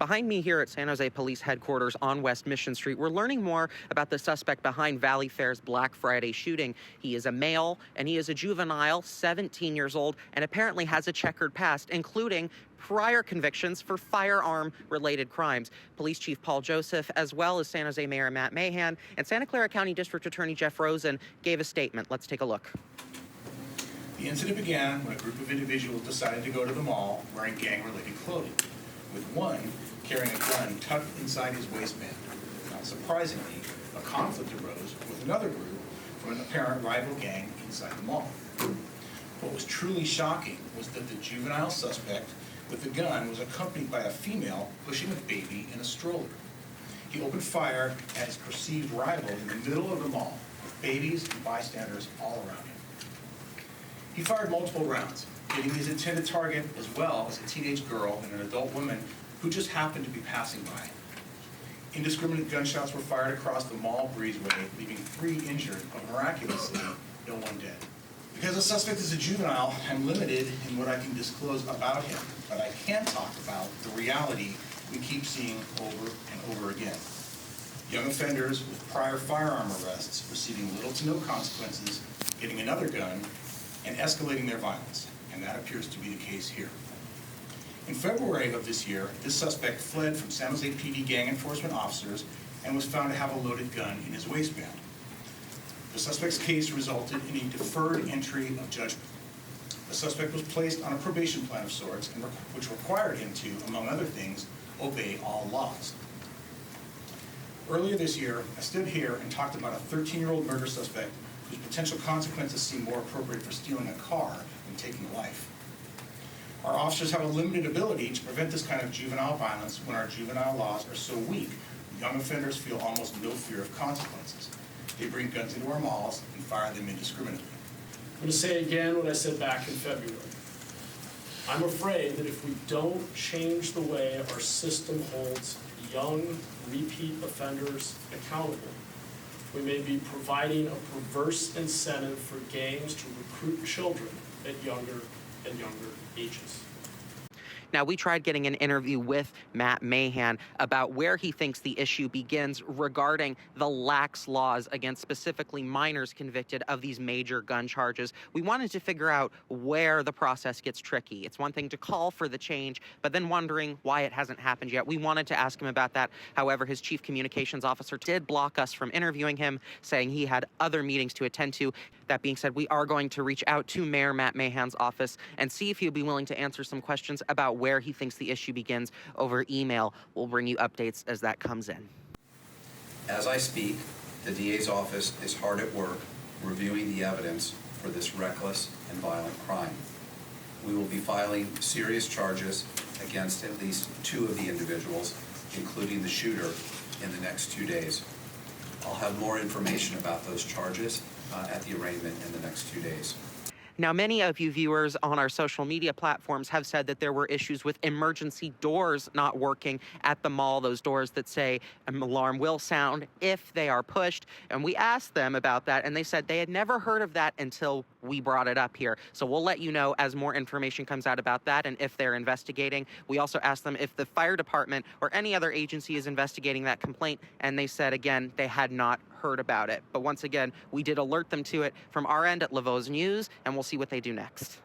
Behind me here at San Jose Police Headquarters on West Mission Street, we're learning more about the suspect behind Valley Fair's Black Friday shooting. He is a male, and he is a juvenile, 17 years old, and apparently has a checkered past, including prior convictions for firearm-related crimes. Police Chief Paul Joseph, as well as San Jose Mayor Matt Mahan, and Santa Clara County District Attorney Jeff Rosen gave a statement. Let's take a look. The incident began when a group of individuals decided to go to the mall wearing gang-related clothing, with one carrying a gun tucked inside his waistband. Not surprisingly, a conflict arose with another group from an apparent rival gang inside the mall. What was truly shocking was that the juvenile suspect with the gun was accompanied by a female pushing a baby in a stroller. He opened fire at his perceived rival in the middle of the mall, with babies and bystanders all around him. He fired multiple rounds, hitting his intended target as well as a teenage girl and an adult woman who just happened to be passing by. Indiscriminate gunshots were fired across the mall breezeway, leaving 3 injured, but miraculously, no one dead. Because the suspect is a juvenile, I'm limited in what I can disclose about him, but I can talk about the reality we keep seeing over and over again. Young offenders with prior firearm arrests receiving little to no consequences, getting another gun, and escalating their violence, and that appears to be the case here. In February of this year, this suspect fled from San Jose PD gang enforcement officers and was found to have a loaded gun in his waistband. The suspect's case resulted in a deferred entry of judgment. The suspect was placed on a probation plan of sorts, which required him to, among other things, obey all laws. Earlier this year, I stood here and talked about a 13-year-old murder suspect whose potential consequences seem more appropriate for stealing a car than taking a life. Our officers have a limited ability to prevent this kind of juvenile violence when our juvenile laws are so weak. Young offenders feel almost no fear of consequences. They bring guns into our malls and fire them indiscriminately. I'm going to say again what I said back in February. I'm afraid that if we don't change the way our system holds young repeat offenders accountable, we may be providing a perverse incentive for gangs to recruit children at younger and younger ages. Now, we tried getting an interview with Matt Mahan about where he thinks the issue begins regarding the lax laws against specifically minors convicted of these major gun charges. We wanted to figure out where the process gets tricky. It's one thing to call for the change, but then wondering why it hasn't happened yet. We wanted to ask him about that. However, his chief communications officer did block us from interviewing him, saying he had other meetings to attend to. That being said, we are going to reach out to Mayor Matt Mahan's office and see if he'll be willing to answer some questions about where he thinks the issue begins over email. We'll bring you updates as that comes in. As I speak, the DA's office is hard at work reviewing the evidence for this reckless and violent crime. We will be filing serious charges against at least 2 of the individuals, including the shooter, in the next 2 days. I'll have more information about those charges at the arraignment in the next 2 days. Now, many of you viewers on our social media platforms have said that there were issues with emergency doors not working at the mall, those doors that say an alarm will sound if they are pushed. And we asked them about that, and they said they had never heard of that until we brought it up here. So we'll let you know as more information comes out about that and if they're investigating. We also asked them if the fire department or any other agency is investigating that complaint, and they said, again, they had not heard about it. But once again, we did alert them to it from our end at Levos News, and we'll see what they do next.